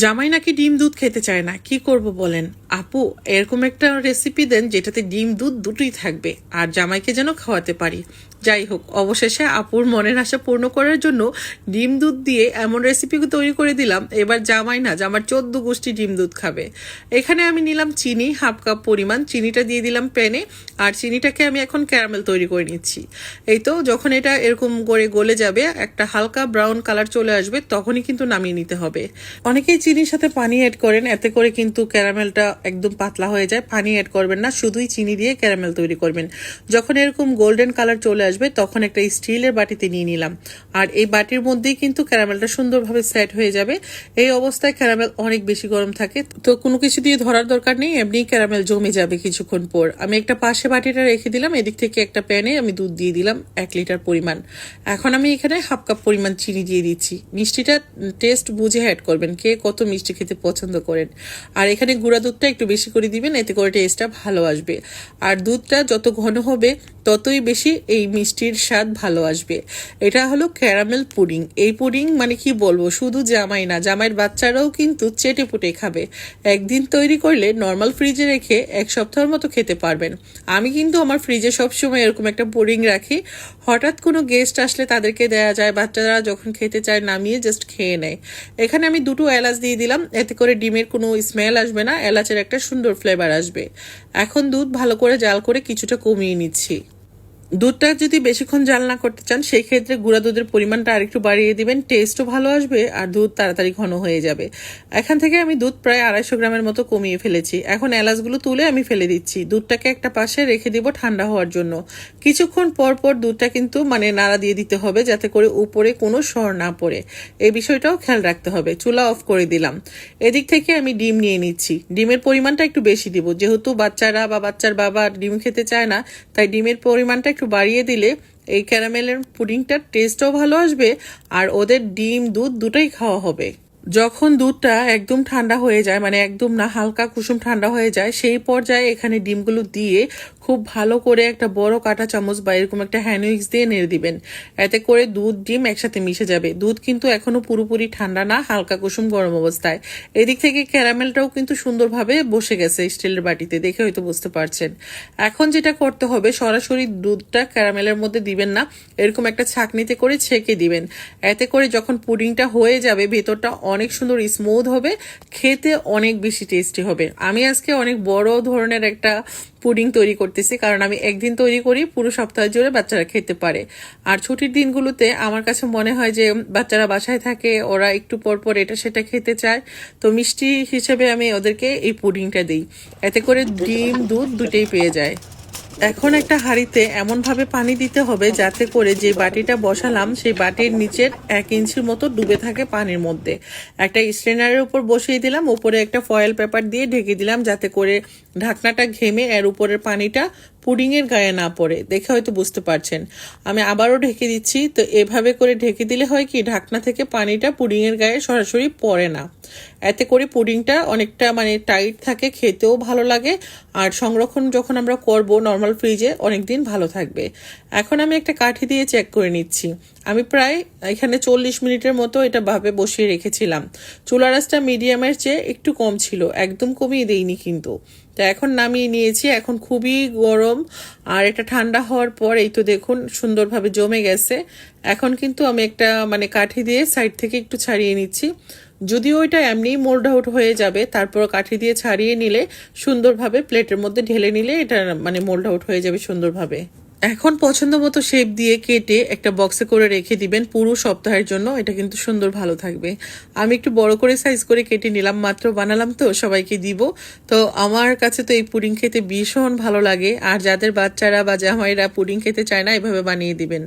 জামাই নাকি ডিম দুধ খেতে চায় না, কি করব বলেন আপু? এরকম একটা রেসিপি দেন যেটাতে ডিম দুধ দুটোই থাকবে আর জামাইকে যেন খাওয়াতে পারি। যাই হোক, অবশেষে আপুর মনের আশা পূর্ণ করার জন্য ডিম দুধ দিয়ে এমন রেসিপি তৈরি করে দিলাম। এবার জামাই না, জামার 14 গোষ্ঠী ডিম দুধ খাবে। এখানে আমি নিলাম চিনি, হাফ কাপ পরিমাণ চিনিটা দিয়ে দিলাম প্যানে। আর চিনিটাকে আমি এখন ক্যারামেল তৈরি করে নিচ্ছি। এই তো, যখন এটা এরকম করে গলে যাবে, একটা হালকা ব্রাউন কালার চলে আসবে, তখনই কিন্তু নামিয়ে নিতে হবে। অনেকেই চিনির সাথে পানি অ্যাড করেন, এতে করে কিন্তু ক্যারামেলটা একদম পাতলা হয়ে যায়। পানি অ্যাড করবেন না, শুধুই চিনি দিয়ে ক্যারামেল তৈরি করবেন। যখন এরকম গোল্ডেন কালার চলে আসবে, তখন একটা স্টিলের বাটিতে নিয়ে নিলাম। আর এই বাটির মধ্যেই কিন্তু ক্যারামেলটা সুন্দরভাবে সেট হয়ে যাবে। এই অবস্থায় ক্যারামেল অনেক বেশি গরম থাকে, তো কোনো কিছু দিয়ে ধরার দরকার নেই, এমনি ক্যারামেল জমে যাবে কিছুক্ষণ পর। আমি একটা পাশে বাটিটা রেখে দিলাম, এদিক থেকে একটা প্যানে আমি দুধ দিয়ে দিলাম 1 লিটার পরিমাণ। এখন আমি এখানে হাফ কাপ পরিমাণ চিনি দিয়ে দিচ্ছি। মিষ্টিটা টেস্ট বুঝে অ্যাড করবেন, কে কত মিষ্টি খেতে পছন্দ করেন। আর এখানে গুঁড়া দুধটা একটু বেশি করে দিবেন, এতে করে টেস্টটা ভালো আসবে। আর দুধটা যত ঘন হবে ততই বেশি এই মিষ্টির স্বাদ ভালো আসবে। এটা হলো ক্যারামেল পুডিং। এই পুডিং মানে কি বলবো, শুধু জামাই না, জামাইয়ের বাচ্চারাও কিন্তু চেটে পুটে খাবে। একদিন তৈরি করলে নর্মাল ফ্রিজে রেখে 1 সপ্তাহের মতো খেতে পারবেন। আমি কিন্তু আমার ফ্রিজে সবসময় এরকম একটা পুডিং রাখি। হঠাৎ কোনো গেস্ট আসলে তাদেরকে দেয়া যায়, বাচ্চারা যখন খেতে চায় নামিয়ে জাস্ট খেয়ে নেয়। এখানে আমি 2টো এলাচ দিয়ে দিলাম, এতে করে ডিমের কোনো স্মেল আসবে না, এলাচের একটা সুন্দর ফ্লেভার আসবে। এখন দুধ ভালো করে জাল করে কিছুটা কমিয়ে নিচ্ছি। দুধটা যদি বেশিক্ষণ জাল না করতে চান, সেই ক্ষেত্রে গুঁড়া দুধের পরিমাণটা আরেকটু বাড়িয়ে দিবেন, টেস্টও ভালো আসবে আর দুধ তাড়াতাড়ি ঘন হয়ে যাবে। এখান থেকে আমি দুধ প্রায় 250 গ্রামের মতো কমিয়ে ফেলেছি। এখন এলাচগুলো তুলে আমি ফেলে দিচ্ছি। দুধটাকে একটা পাশে রেখে দিব ঠান্ডা হওয়ার জন্য। কিছুক্ষণ পর পর দুধটা কিন্তু নাড়া দিয়ে দিতে হবে, যাতে করে উপরে কোনো সর না পড়ে। এই বিষয়টাও খেয়াল রাখতে হবে। চুলা অফ করে দিলাম। এদিক থেকে আমি ডিম নিয়ে নিচ্ছি। ডিমের পরিমাণটা একটু বেশি দিব, যেহেতু বাচ্চারা বা বাচ্চার বাবা ডিম খেতে চায় না, তাই ডিমের পরিমাণটা একটু বাড়িয়ে দিলে এই ক্যারামেলের পুডিংটার টেস্টও ভালো আসবে আর ওদের ডিম দুধ দুটোই খাওয়া হবে। যখন দুধটা একদম ঠান্ডা হয়ে যায়, একদম না, হালকা কুসুম ঠান্ডা হয়ে যায়, সেই পর্যায়ে এখানে ডিমগুলো দিয়ে খুব ভালো করে একটা বড় কাঁটা চামচ বা এরকম একটা হ্যান্ড উইক্স দিয়ে নেড়ে দিবেন। এতে করে দুধ ডিম একসাথে মিশে যাবে। দুধ কিন্তু এখনো পুরোপুরি ঠান্ডা না, হালকা কুসুম গরম অবস্থায়। এদিক থেকে ক্যারামেলটাও কিন্তু সুন্দরভাবে বসে গেছে স্টিলের বাটিতে, দেখে হয়তো বুঝতে পারছেন। এখন যেটা করতে হবে, সরাসরি দুধটা ক্যারামেলের মধ্যে দিবেন না, এরকম একটা ছাঁকনিতে করে ছেঁকে দিবেন। এতে করে যখন পুডিংটা হয়ে যাবে, ভেতরটা অনেক সুন্দর স্মুথ হবে, খেতে অনেক বেশি টেস্টি হবে। আমি আজকে অনেক বড় ধরনের একটা পুডিং তৈরি করতেছি, কারণ আমি একদিন তৈরি করি, পুরো সপ্তাহ জুড়ে বাচ্চারা খেতে পারে। আর ছুটির দিনগুলোতে আমার কাছে মনে হয় যে বাচ্চারা বাসায় থাকে, ওরা একটু পর পর এটা সেটা খেতে চায়, তো মিষ্টি হিসেবে আমি ওদেরকে এই পুডিংটা দিই। এতে করে ডিম দুধ দুটোই পেয়ে যায়। এখন একটা হাঁড়িতে এমনভাবে পানি দিতে হবে যাতে করে যে বাটিটা বসালাম সেই বাটির নিচের 1 ইঞ্চির মতো ডুবে থাকে পানির মধ্যে। একটা স্ট্রেনারের উপর বসিয়ে দিলাম, উপরে একটা ফয়েল পেপার দিয়ে ঢেকে দিলাম, যাতে করে ঢাকনাটা ঘেমে এর উপরের পানিটা পুডিংয়ের গায়ে না পড়ে। দেখে হয়তো বুঝতে পারছেন। আমি আবারও ঢেকে দিচ্ছি। তো এভাবে করে ঢেকে দিলে হয় কি, ঢাকনা থেকে পানিটা পুডিংয়ের গায়ে সরাসরি পড়ে না। এতে করে পুডিংটা অনেকটা টাইট থাকে, খেতেও ভালো লাগে, আর সংরক্ষণ যখন আমরা করব নর্মাল ফ্রিজে অনেকদিন ভালো থাকবে। এখন আমি একটা কাঠি দিয়ে চেক করে নিচ্ছি। আমি প্রায় এখানে 40 মিনিটের মতো এটা ভাবে বসিয়ে রেখেছিলাম। চুলার আঁচটা মিডিয়ামের চেয়ে একটু কম ছিল, একদম কমিয়ে দেইনি কিন্তু। তো এখন নামিয়ে নিয়েছি। এখন খুবই গরম, আর এটা ঠান্ডা হওয়ার পর এই তো দেখুন সুন্দরভাবে জমে গেছে। এখন কিন্তু আমি একটা কাঠি দিয়ে সাইড থেকে একটু ছাড়িয়ে নিচ্ছি। যদিও এটা এমনিই মোল্ড আউট হয়ে যাবে, তারপর কাঠি দিয়ে ছাড়িয়ে নিলে সুন্দরভাবে প্লেটের মধ্যে ঢেলে নিলে এটা মোল্ড আউট হয়ে যাবে সুন্দরভাবে। এখন পছন্দ মতো শেপ দিয়ে কেটে একটা বক্সে করে রেখে দিবেন পুরো সপ্তাহের জন্য। এটা কিন্তু সুন্দর ভালো থাকবে। আমি একটু বড় করে সাইজ করে কেটে নিলাম, মাত্র বানালাম তো, সবাইকে দিব। তো আমার কাছে তো এই পুডিং খেতে ভীষণ ভালো লাগে। আর যাদের বাচ্চারা বা জামাইরা পুডিং খেতে চায় না, এভাবে বানিয়ে দিবেন।